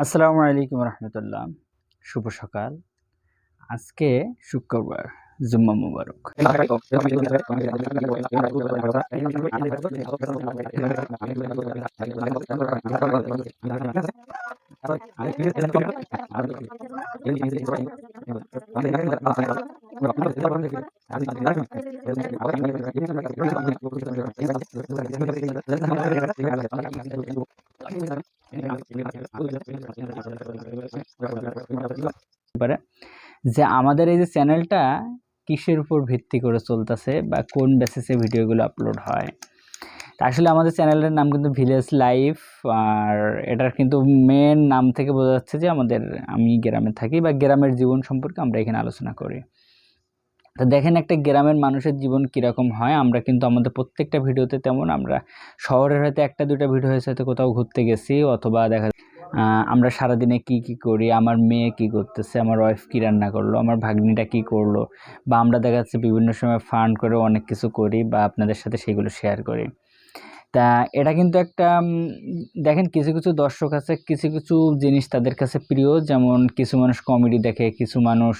আসসালামু আলাইকুম রহমতুল্লাহ। শুভ সকাল। আজকে শুক্রবার, জুম্মা মুবারক। পারে যে আমাদের এই যে চ্যানেলটা কিসের উপর ভিত্তি করে চলতেছে বা কোন বেসিসে ভিডিওগুলো আপলোড হয়। তা আসলে আমাদের চ্যানেলের নাম কিন্তু ভিলেজ লাইফ, আর এটার কিন্তু মেন নাম থেকে বোঝা যাচ্ছে যে আমি গ্রামে থাকি বা গ্রামের জীবন সম্পর্কে আমরা এখানে আলোচনা করি। তো দেখেন একটা গ্রামের মানুষের জীবন কীরকম হয়। আমরা কিন্তু আমাদের প্রত্যেকটা ভিডিওতে তেমন, আমরা শহরের হয়তো একটা দুইটা ভিডিও হয়েছে, হয়তো কোথাও ঘুরতে গেছি, অথবা দেখা আমরা সারাদিনে কি কি করি, আমার মেয়ে কি করতেছে, আমার ওয়াইফ কি রান্না করলো, আমার ভাগ্নিটা কি করলো, বা আমরা দেখা যাচ্ছে বিভিন্ন সময় ফান করে অনেক কিছু করি বা আপনাদের সাথে সেগুলো শেয়ার করি। তা এটা কিন্তু একটা দেখেন কিছু কিছু দর্শক আছে, কিছু কিছু জিনিস তাদের কাছে প্রিয়, যেমন কিছু মানুষ কমেডি দেখে, কিছু মানুষ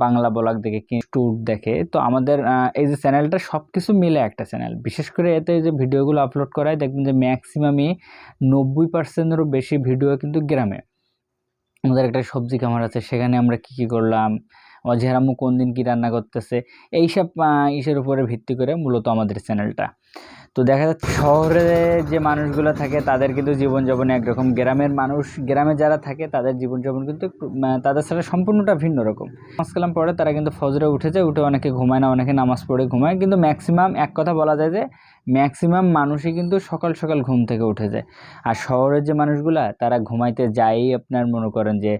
বাংলা ব্লগ দেখে, ট্যুর দেখে। তো আমাদের এই যে চ্যানেলটা সব কিছু মিলে একটা চ্যানেল। বিশেষ করে এতে যে ভিডিওগুলো আপলোড করায় দেখবেন যে ম্যাক্সিমামই 90%-এরও বেশি ভিডিও কিন্তু গ্রামে। আমাদের একটা সবজি খামার আছে, সেখানে আমরা কি কি করলাম, অজেহার আম্মু কোন দিন কি রান্না করতেছে, এইসব ইসের উপরে ভিত্তি করে মূলত আমাদের চ্যানেলটা। তো দেখা যাচ্ছে শহরে যে মানুষগুলো থাকে তাদের কিন্তু জীবনযাপন একরকম, গ্রামের মানুষ, গ্রামে যারা থাকে তাদের জীবনযাপন কিন্তু একটু তাদের সাথে সম্পূর্ণটা ভিন্ন রকম। নামাজ কালাম পড়ে তারা কিন্তু ফজরে উঠে যায়, উঠে অনেকে ঘুমায় না, অনেকে নামাজ পড়ে ঘুমায়, কিন্তু ম্যাক্সিমাম এক কথা বলা যায় যে ম্যাক্সিমাম মানুষই কিন্তু সকাল সকাল ঘুম থেকে উঠে যায়। আর শহরের যে মানুষগুলা তারা ঘুমাইতে যায়ই আপনার মনে করেন যে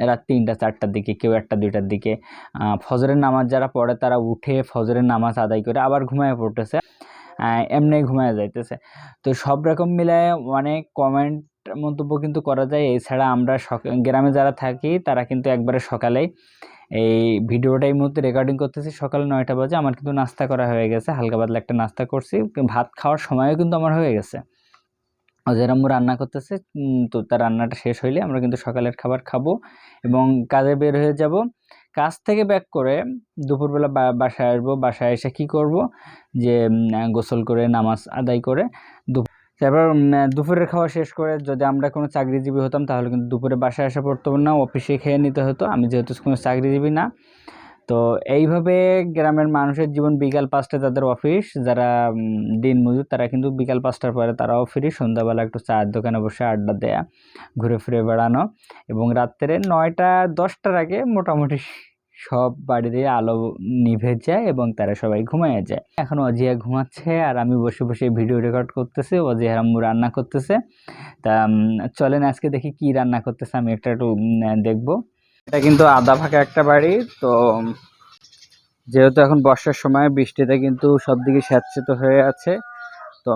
রাত 3টা 4টার দিকে, কেউ 1টা 2টার দিকে। ফজরের নামাজ যারা পড়ে তারা উঠে ফজরের নামাজ আদায় করে আবার ঘুমায় পড়তেছে, এমনি ঘুমায় যাইতেছে। তো সব রকম মিলায় অনেক কমেন্ট মন্তব্য কিন্তু করা যায়। এছাড়া আমরা গ্রামে যারা থাকি তারা কিন্তু একবারে সকালেই, এই ভিডিওটা এই মুহূর্তে রেকর্ডিং করতেছি সকাল 9টা বাজে, আমার কিন্তু নাস্তা করা হয়ে গেছে, হালকা পাতলা একটা নাস্তা করছি, ভাত খাওয়ার সময়ও কিন্তু আমার হয়ে গেছে। অজয় আম্মু রান্না করতেছে, তো তার রান্নাটা শেষ হইলে আমরা কিন্তু সকালের খাবার খাবো এবং কাজে বের হয়ে যাব। কাজ থেকে ব্যাক করে দুপুরবেলা বাসায় আসবো। বাসায় এসে কি করব, যে গোসল করে নামাজ আদায় করে তারপর দুপুরের খাওয়া শেষ করে, যদি আমরা কোনো চাকরিজীবী হতাম তাহলে কিন্তু দুপুরে বাসায় আসা পড়তো না, অফিসে খেয়ে নিতে হতো। আমি যেহেতু কোনো চাকরিজীবী না, তো এইভাবে গ্রামের মানুষের জীবন। বিকাল 5টায় তাদের অফিস, যারা দিনমজুর তারা কিন্তু বিকাল 5টার পরে তারাও ফ্রি। সন্ধ্যাবেলা একটু চায়ের দোকানে বসে আড্ডা দেয়া, ঘুরে ফিরে বেড়ানো, এবং রাত্রে 9টা 10টার আগে মোটামুটি সব বাড়িতে আলো নিভে যায় এবং তারা সবাই ঘুমায় যায়। এখন অজিয়া ঘুমাচ্ছে আর আমি বসে বসে ভিডিও রেকর্ড করতেছি, অজিয়ার আম্মু রান্না করতেছে। তা চলেন আজকে দেখি কি রান্না করতেছে, আমি একটু দেখবো। এটা কিন্তু আধা ফাঁকা একটা বাড়ি। তো যেহেতু এখন বর্ষার সময়, বৃষ্টিতে কিন্তু সব দিকে স্যাঁতসেঁত হয়ে আছে। তো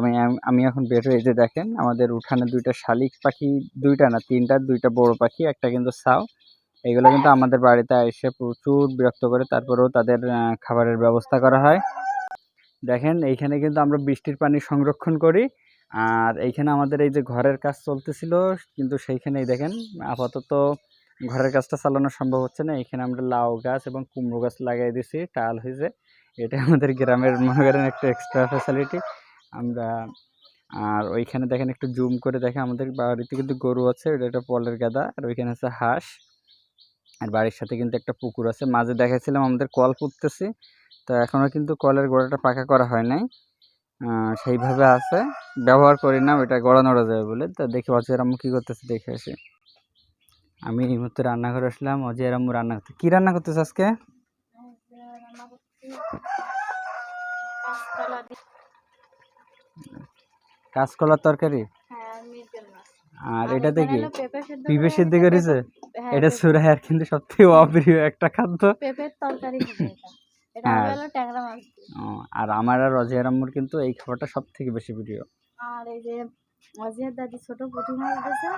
আমি এখন বের হয়ে, যে দেখেন আমাদের উঠানে 2টা শালিক পাখি, 2টা না 3টা, 2টা বড় পাখি, একটা কিন্তু ছাও। এগুলো কিন্তু আমাদের বাড়িতে এসে প্রচুর বিরক্ত করে, তারপরেও তাদের খাবারের ব্যবস্থা করা হয়। দেখেন এইখানে কিন্তু আমরা বৃষ্টির পানি সংরক্ষণ করি। আর এইখানে আমাদের এই যে ঘরের কাজ চলতেছিল, কিন্তু সেইখানেই দেখেন আপাতত ঘরের কাজটা চালানো সম্ভব হচ্ছে না। এখানে আমরা লাউ গাছ এবং কুমড়ো গাছ লাগাই দিয়েছি, টাল হয়েছে। এটা আমাদের গ্রামের মনে করেন একটা এক্সট্রা ফ্যাসিলিটি আমরা। আর ওইখানে দেখেন একটু জুম করে দেখেন, আমাদের বাড়িতে কিন্তু গরু আছে, এটা একটা পলের গাদা, আর ওইখানে আছে হাঁস। আর বাড়ির সাথে কিন্তু একটা পুকুর আছে। মাঝে দেখাচ্ছিলাম আমাদের কল পুঁততেছি, তো এখনও কিন্তু কলের গোড়াটা পাকা করা হয় নাই, সেইভাবে আছে, ব্যবহার করি না, ওইটা গড়া নড়া যাবে বলে। তো দেখি অজয়ের আম্মু কী করতেছে দেখে আসি। আমি এই মুহূর্তে রান্নাঘরে আসলাম, অজয়ের আম্মু রান্না করতে। কী রান্না করতেছে আজকে? কাঁচকলার তরকারি। আর এটাতে কি পেঁপে সিদ্ধ করেছে? এটা সুরাইয়ার কিন্তু সবথেকে অপ্রিয় একটা খাদ্য, পেঁপের তরকারি। আর আমার আর অজয়ের আম্মুর কিন্তু এই খাবারটা সব থেকে বেশি প্রিয়। আর এই যে অজয়ের দাদি ছোট পুঁটি মাছ দিয়েছে,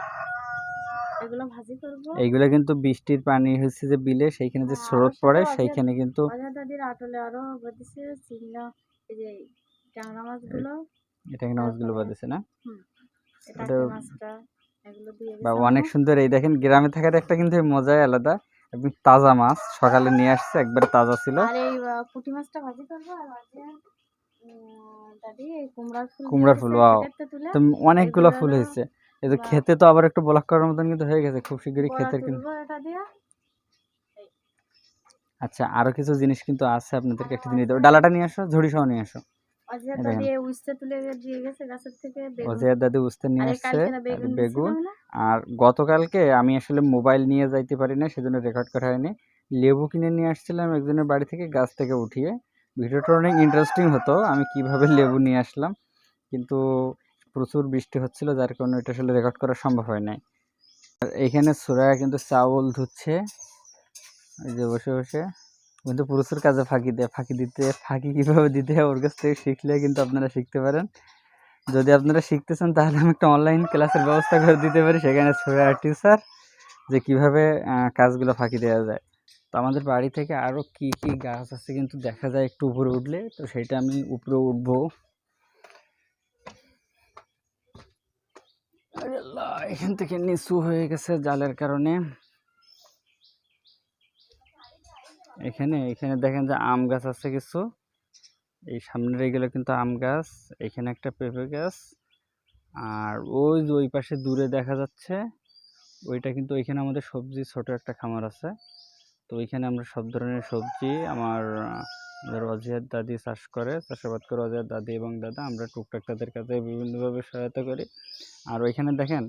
এগুলো ভাজি করব। এইগুলো কিন্তু বৃষ্টির পানি হচ্ছে যে বিলে, সেইখানে যে স্রোত পড়ে সেইখানে কিন্তু অজয়ের দাদির আটলে আরো বাদিছে চিংড়া, এই যে ট্যাংরা মাছগুলো, এটা ট্যাংরা মাছগুলো বাদিছে না। এটা মাছটা বা অনেক সুন্দর। এই দেখেন গ্রামে থাকার একটা কিন্তু মজাই আলাদা। একদম তাজা মাছ সকালে নিয়ে আসছে, একবারে তাজা ছিল। আর এই পুঁটি মাছটা ভাজি করবো আর ভাজি দাদি কুমড়ার ফুল, ওয়াও, তো অনেকগুলো ফুল হয়েছে। এই তো খেতে তো আবার একটু ব্লক করার মতন কিন্তু হয়ে গেছে, খুব শীঘ্রই খেতে কিন্তু। আচ্ছা, আরো কিছু জিনিস কিন্তু আছে, আপনাদেরকে একটা জিনিস দেবো। ডালাটা নিয়ে আসো, ঝুড়ি সহ নিয়ে আসো। অজিয়ার দাদি উস্তে নিয়ে আসছে, বেগুন। আর গতকালকে আমি আসলে মোবাইল নিয়ে যাইতে পারি না, সেজন্য রেকর্ড করা হয়নি। লেবু কিনে নিয়ে আসছিলাম একজনের বাড়ি থেকে, গাছ থেকে উঠিয়ে। ভিডিওটা অনেক ইন্টারেস্টিং হতো, আমি কিভাবে লেবু নিয়ে আসলাম, কিন্তু প্রচুর বৃষ্টি হচ্ছিল, যার কারণে এটা আসলে রেকর্ড করা সম্ভব হয় নাই। আর এখানে সুরায়া কিন্তু চাউল ধুচ্ছে, এই যে বসে বসে। কিন্তু প্রচুর কাজে ফাঁকি কীভাবে দিতে হয় ওর কাছ থেকে শিখলে কিন্তু আপনারা শিখতে পারেন। যদি আপনারা শিখতে চান তাহলে আমি একটা অনলাইন ক্লাসের ব্যবস্থা করে দিতে পারি, সেখানে সুরায়া টিচার, যে কীভাবে কাজগুলো ফাঁকি দেওয়া যায়। তো আমাদের বাড়ি থেকে আরও কি কি গাছ আছে কিন্তু দেখা যায় একটু উপরে উঠলে, তো সেটা আমি উপরে উঠবো। এখান থেকে নিচু হয়ে গেছে জালের কারণে। এখানে দেখেন যে আম গাছ আছে কিছু, এই সামনের এইগুলো কিন্তু আম গাছ, এখানে একটা পেঁপে গাছ। আর ওই পাশে দূরে দেখা যাচ্ছে ওইটা কিন্তু, ওইখানে আমাদের সবজি ছোট একটা খামার আছে। তো ওইখানে আমরা সব ধরনের সবজি, আমাদের অজিয়ার দাদি চাষাবাদ করে অজিয়ার দাদি এবং দাদা, আমরা টুকটাক তাদের কাছে বিভিন্নভাবে সহায়তা করি। আর ওইখানে দেখেন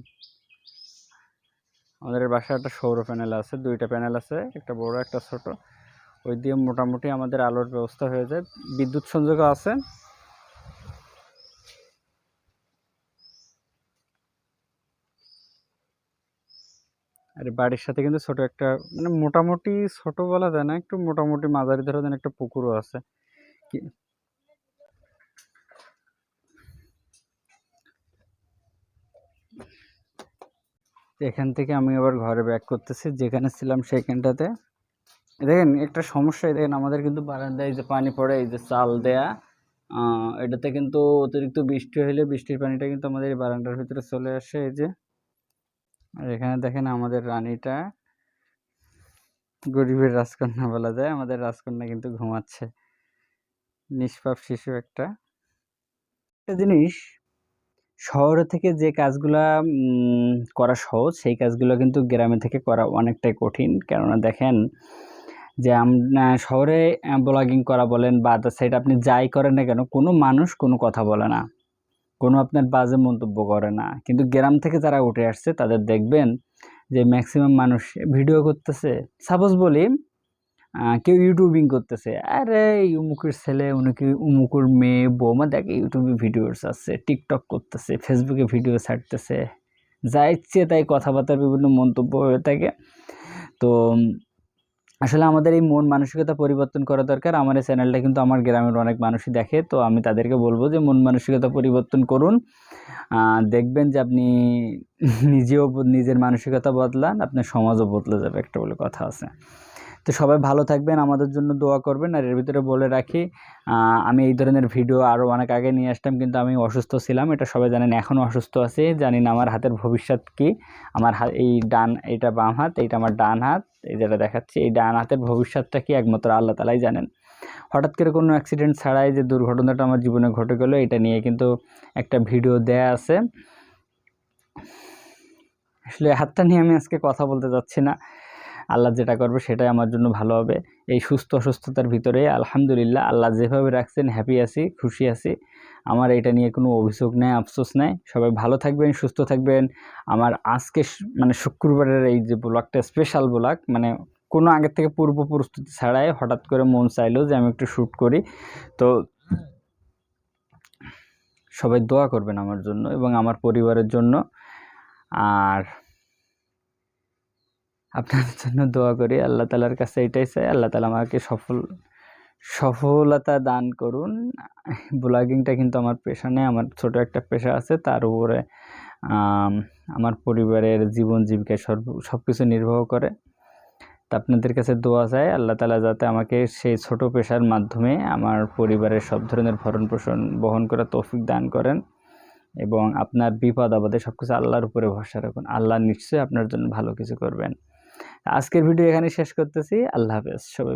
আমাদের বাসায় একটা সৌর প্যানেল আছে, দুইটা প্যানেল আছে, একটা বড় একটা ছোট। ওই দিয়ে মোটামুটি আমাদের আলোর ব্যবস্থা হয়ে যায়, বিদ্যুৎ সংযোগও আছে। আর বাড়ির সাথে কিন্তু ছোট একটা, মানে মোটামুটি ছোট বলা যায় না, একটু মোটামুটি মাঝারি ধরনের একটা পুকুরও আছে। এখান থেকে আমি আবার ঘরে ব্যাক করতেছি, যেখানে ছিলাম সেইখানটাতে। দেখেন একটা সমস্যা, দেখেন আমাদের কিন্তু বারান্দায় যে পানি পড়ে, এই যে চাল দেয়া, এটাতে কিন্তু অতিরিক্ত বৃষ্টি হলে বৃষ্টির পানিটা কিন্তু আমাদের এই বারান্দার ভিতরে চলে আসে, এই যে। আর এখানে দেখেন আমাদের রানীটা, গরিবের রাজকন্যা বলা যায়, আমাদের রাজকন্যা কিন্তু ঘুমাচ্ছে, নিষ্পাপ শিশু একটা জিনিস। শহরে থেকে যে কাজগুলা করা সহজ, সেই কাজগুলো কিন্তু গ্রামে থেকে করা অনেকটাই কঠিন। কেননা দেখেন যে শহরে ব্লগিং করা বলেন বা আদার সাইড আপনি যাই করেন না কেন, কোনো মানুষ কোনো কথা বলে না, কোনো আপনার বাজে মন্তব্য করে না। কিন্তু গ্রাম থেকে যারা উঠে আসছে তাদের দেখবেন যে ম্যাক্সিমাম মানুষ ভিডিও করতেছে, সাপোজ বলি কেউ ইউটিউবিং করতেছে, আরে উমুকের ছেলে, উমুকের মেয়ে, বৌমা দেখে ইউটিউবে ভিডিওস আছে, টিকটক করতেছে, ফেসবুকে ভিডিও ছাড়তেছে, যা ইচ্ছে তাই কথাবার্তার বিভিন্ন মন্তব্য হয়ে থাকে। তো আসলে আমাদের এই মন মানসিকতা পরিবর্তন করা দরকার। আমার এই চ্যানেলটা কিন্তু আমার গ্রামের অনেক মানুষই দেখে, তো আমি তাদেরকে বলবো যে মন মানসিকতা পরিবর্তন করুন। দেখবেন যে আপনি নিজেও নিজের মানসিকতা বদলান, আপনার সমাজও বদলে যাবে, একটা বলে কথা আছে। তো সবাই ভালো থাকবেন, আমাদের জন্য দোয়া করবেন। আর এর ভিতরে বলে রাখি, আমি এই ধরনের ভিডিও আরও অনেক আগে নিয়ে আসতাম, কিন্তু আমি অসুস্থ ছিলাম, এটা সবাই জানেন। এখনও অসুস্থ আছি, জানি না আমার হাতের ভবিষ্যৎ কী। আমার এই এটা বাম হাত, এইটা আমার ডান হাত, এই যেটা দেখাচ্ছি, এই ডান হাতের ভবিষ্যৎটা কি একমাত্র আল্লাহ তাআলাই জানেন। হঠাৎ করে কোনো অ্যাক্সিডেন্ট ছাড়াই যে দুর্ঘটনাটা আমার জীবনে ঘটে গেলো, এটা নিয়ে কিন্তু একটা ভিডিও দেয়া আছে। আসলে হাতটা নিয়ে আমি আজকে কথা বলতে যাচ্ছি না, আল্লাহ যেটা করবে সেটাই আমার জন্য ভালো হবে। এই সুস্থ অসুস্থতার ভিতরে আলহামদুলিল্লাহ আল্লাহ যেভাবে রাখছেন, হ্যাপি আছি, খুশি আছি। আমার এটা নিয়ে কোনো অভিযোগ নেই, আফসোস নেই। সবাই ভালো থাকবেন, সুস্থ থাকবেন। আমার আজকে মানে শুক্রবারের এই যে ব্লগটা স্পেশাল ব্লগ, মানে কোনো আগের থেকে পূর্ব প্রস্তুতি ছাড়াই হঠাৎ করে মন চাইলো যে আমি একটু শ্যুট করি। তো সবাই দোয়া করবেন আমার জন্য এবং আমার পরিবারের জন্য। আর আপনাদের জন্য দোয়া করি, আল্লাহ তাআলার কাছে এটাই চাই, আল্লাহ তাআলা আমাকে সফলতা দান করুন। ব্লগিংটা কিন্তু আমার পেশা নেই, আমার ছোট একটা পেশা আছে, তার উপরে আমার পরিবারের জীবন জীবিকা সব কিছু নির্বাহ করে। তা আপনাদের কাছে দোয়া চাই, আল্লাহ তাআলা যাতে আমাকে সেই ছোট পেশার মাধ্যমে আমার পরিবারের সব ধরনের ভরণ পোষণ বহন করার তৌফিক দান করেন। এবং আপনার বিপদ আপদে সব কিছু আল্লাহর উপরে ভরসা রাখুন। আল্লাহ নিশ্চয়ই আপনার জন্য ভালো কিছু করবেন। আজকের ভিডিও এখানে শেষ করতেছি। আল্লাহ হাফেজ সবাই।